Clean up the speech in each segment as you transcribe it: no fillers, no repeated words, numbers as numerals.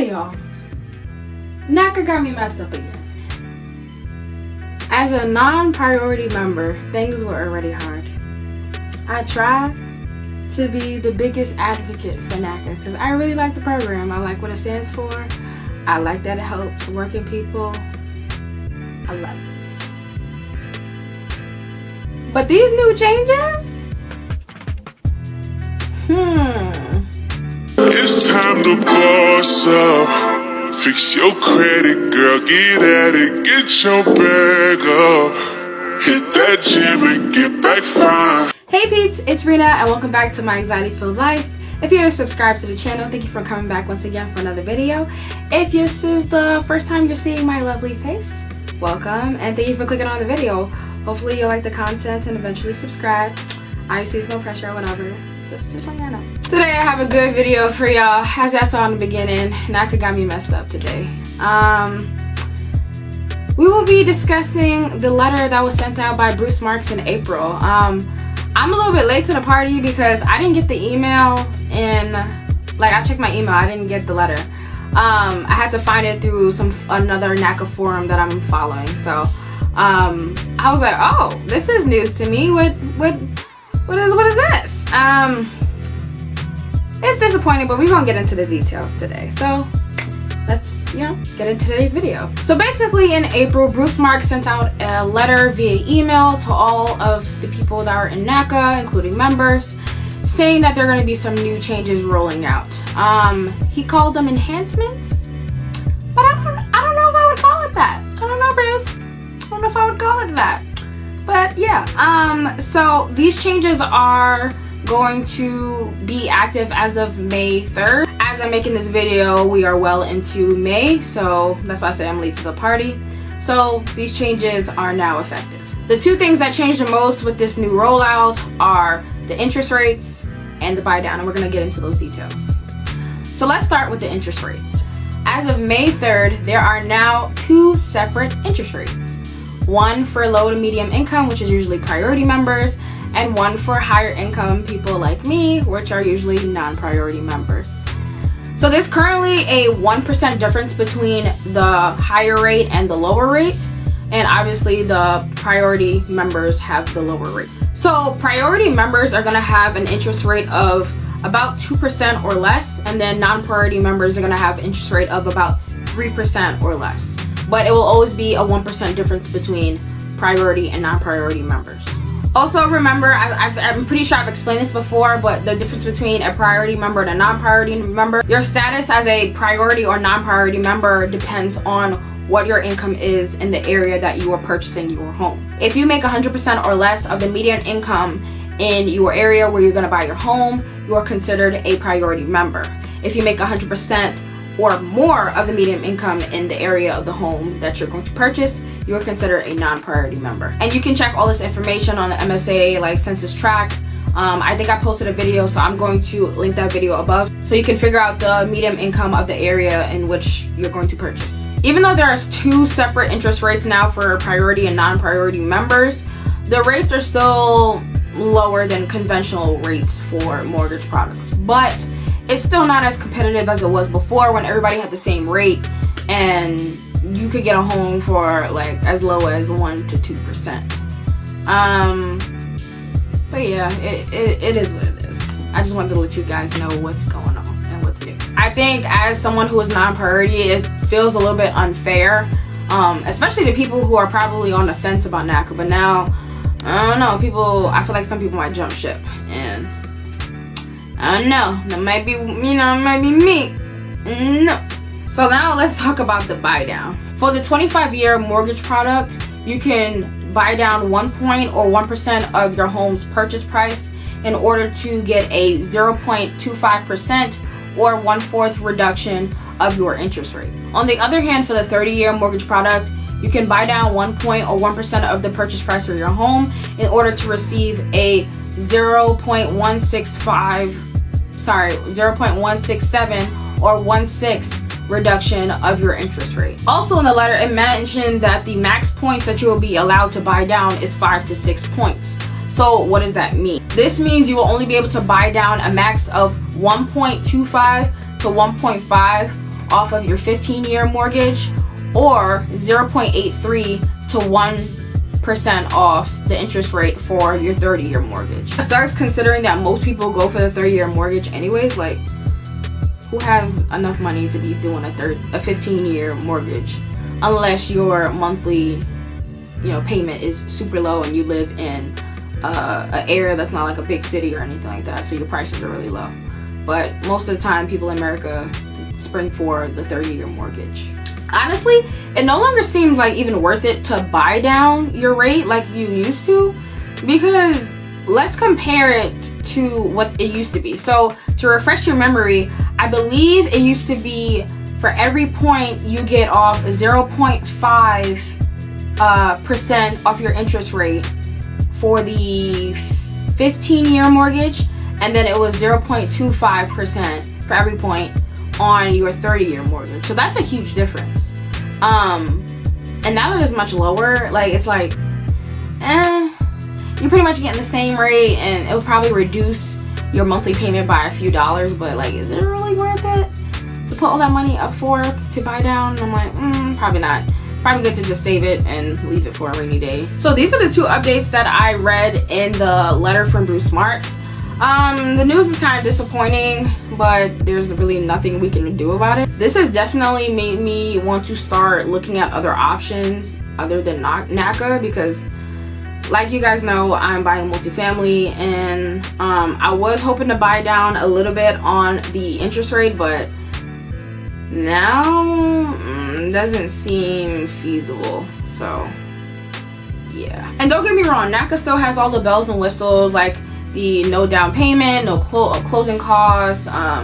y'all, NACA got me messed up again. As a non-priority member, things were already hard. I tried to be the biggest advocate for NACA because I really like the program. I like what it stands for. I like that it helps working people. I love it. But these new changes? It's time to boss up. Fix your credit, girl, get at it, get your bag up. Hit that gym and get back fine. Hey peeps, it's Rina and welcome back to my anxiety-filled life. If you're subscribed to the channel, thank you for coming back once again for another video. If this is the first time you're seeing my lovely face, welcome and thank you for clicking on the video. Hopefully you'll like the content and eventually subscribe. Obviously it's no pressure or whatever. Just let me know. Today I have a good video for y'all. As I saw in the beginning, NACA got me messed up today. We will be discussing the letter that was sent out by Bruce Marks in April. I'm a little bit late to the party because I didn't get the email and I checked my email, I didn't get the letter. I had to find it through another NACA forum that I'm following. So I was like, oh, this is news to me. What is this? It's disappointing, but we're gonna get into the details today. So let's get into today's video. So basically in April, Bruce Marks sent out a letter via email to all of the people that are in NACA, including members, saying that there are going to be some new changes rolling out. He called them enhancements, but I don't know if I would call it that. I don't know, Bruce. I don't know if I would call it that. But yeah, so these changes are going to be active as of May 3rd. As I'm making this video, we are well into May, so that's why I say I'm late to the party. So these changes are now effective. The two things that changed the most with this new rollout are the interest rates and the buy down, and we're going to get into those details. So let's start with the interest rates. As of May 3rd, there are now two separate interest rates. One for low to medium income, which is usually priority members, and one for higher income people like me, which are usually non-priority members. So there's currently a 1% difference between the higher rate and the lower rate, and obviously the priority members have the lower rate. So priority members are going to have an interest rate of about 2% or less, and then non-priority members are going to have an interest rate of about 3% or less. But it will always be a 1% difference between priority and non-priority members. Also remember, I'm pretty sure I've explained this before, but the difference between a priority member and a non-priority member, your status as a priority or non-priority member depends on what your income is in the area that you are purchasing your home. If you make 100% or less of the median income in your area where you're going to buy your home, you are considered a priority member. If you make 100% or more of the median income in the area of the home that you're going to purchase, you're considered a non-priority member. And you can check all this information on the MSA census tract. I think I posted a video, so I'm going to link that video above so you can figure out the median income of the area in which you're going to purchase. Even though there's two separate interest rates now for priority and non-priority members, the rates are still lower than conventional rates for mortgage products, but it's still not as competitive as it was before when everybody had the same rate and you could get a home for as low as 1 to 2%. But yeah, it is what it is. I just wanted to let you guys know what's going on and what's new. I think as someone who is non-priority, it feels a little bit unfair, especially to people who are probably on the fence about NACA. But now, I don't know, I feel like some people might jump ship, and I don't know, that might be, it might be me. No. So now let's talk about the buy down. For the 25-year mortgage product, you can buy down 1% of your home's purchase price in order to get a 0.25% or 1/4 reduction of your interest rate. On the other hand, for the 30-year mortgage product, you can buy down 1% of the purchase price for your home in order to receive a 0.167 or 1/6 reduction of your interest rate. Also in the letter, it mentioned that the max points that you will be allowed to buy down is 5 to 6 points. So what does that mean? This means you will only be able to buy down a max of 1.25 to 1.5 off of your 15-year mortgage, or 0.83 to 1% off the interest rate for your 30-year mortgage. It sucks considering that most people go for the 30-year mortgage anyways. Like, who has enough money to be doing a 15-year mortgage unless your monthly, payment is super low and you live in an area that's not like a big city or anything like that, so your prices are really low. But most of the time, people in America spring for the 30-year mortgage. Honestly, it no longer seems like even worth it to buy down your rate like you used to, because let's compare it to what it used to be. So to refresh your memory, I believe it used to be for every point you get off 0.5% off your interest rate for the 15-year mortgage, and then it was 0.25% for every point on your 30-year mortgage. So that's a huge difference. And now that it's much lower, like, it's like, you're pretty much getting the same rate, and it'll probably reduce your monthly payment by a few dollars, but like, is it really worth it to put all that money up forth to buy down? And I'm like, probably not. It's probably good to just save it and leave it for a rainy day. So these are the 2 updates that I read in the letter from Bruce Marks. The news is kind of disappointing, but there's really nothing we can do about it. This has definitely made me want to start looking at other options other than NACA, because like you guys know, I'm buying multifamily, and I was hoping to buy down a little bit on the interest rate, but now doesn't seem feasible. So yeah. And don't get me wrong, NACA still has all the bells and whistles, like the no down payment, no closing costs, all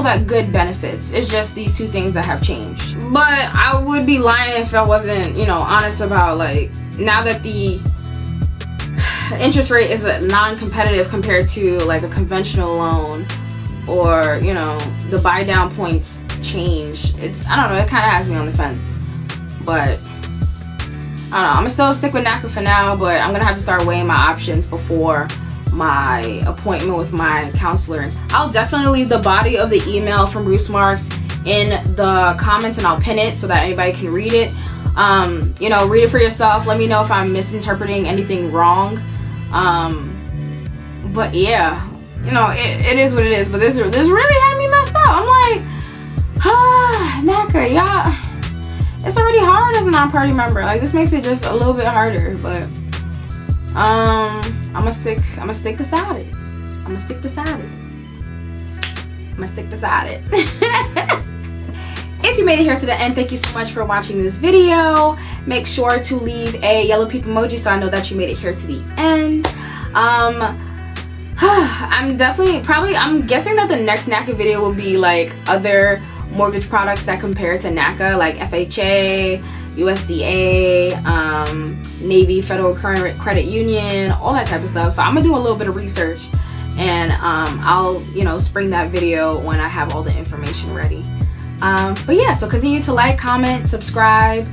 that good benefits. It's just these 2 things that have changed. But I would be lying if I wasn't, honest about, like, now that the interest rate is non-competitive compared to like a conventional loan, or the buy down points change. I don't know, it kind of has me on the fence. But I don't know, I'm gonna still stick with NACA for now, but I'm gonna have to start weighing my options before my appointment with my counselor. I'll definitely leave the body of the email from Bruce Marks in the comments, and I'll pin it so that anybody can read it. Read it for yourself. Let me know if I'm misinterpreting anything wrong. But yeah, it is what it is. But this really had me messed up. I'm like, NACA, y'all. It's already hard as a non-party member. Like, this makes it just a little bit harder. But I'm gonna stick beside it. If you made it here to the end, thank you so much for watching this video. Make sure to leave a yellow peep emoji so I know that you made it here to the end. I'm guessing that the next NACA video will be like other mortgage products that compare to NACA, like FHA, USDA, Navy, Federal Credit Union, all that type of stuff. So I'm gonna do a little bit of research, and I'll spring that video when I have all the information ready. But yeah, so continue to like, comment, subscribe,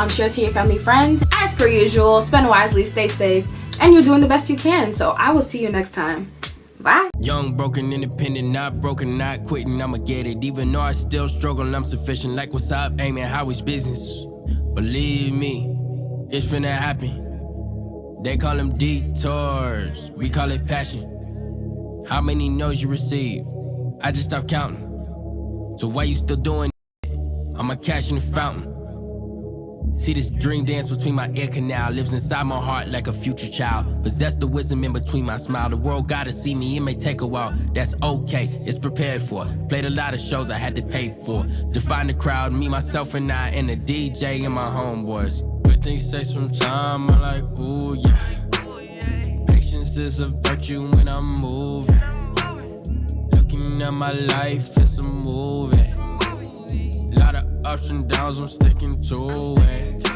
share to your family, friends. As per usual, spend wisely, stay safe, and you're doing the best you can. So I will see you next time. Bye. Young, broken, independent, not broken, not quitting, I'ma get it. Even though I still struggle, I'm sufficient. Like what's up, aiming how it's business. Believe me, it's finna happen. They call them detours, we call it passion. How many no's you receive? I just stopped counting. So why you still doing it? I'm a cash in the fountain. See this dream dance between my ear canal, lives inside my heart like a future child. Possess the wisdom in between my smile. The world gotta see me, it may take a while. That's okay, it's prepared for. Played a lot of shows I had to pay for. Define the crowd, me, myself, and I, and the DJ and my homeboys. Good things take some time, I'm like, ooh yeah. Patience is a virtue when I'm moving. Looking at my life, it's a movie. Lot of ups and downs, I'm sticking to it.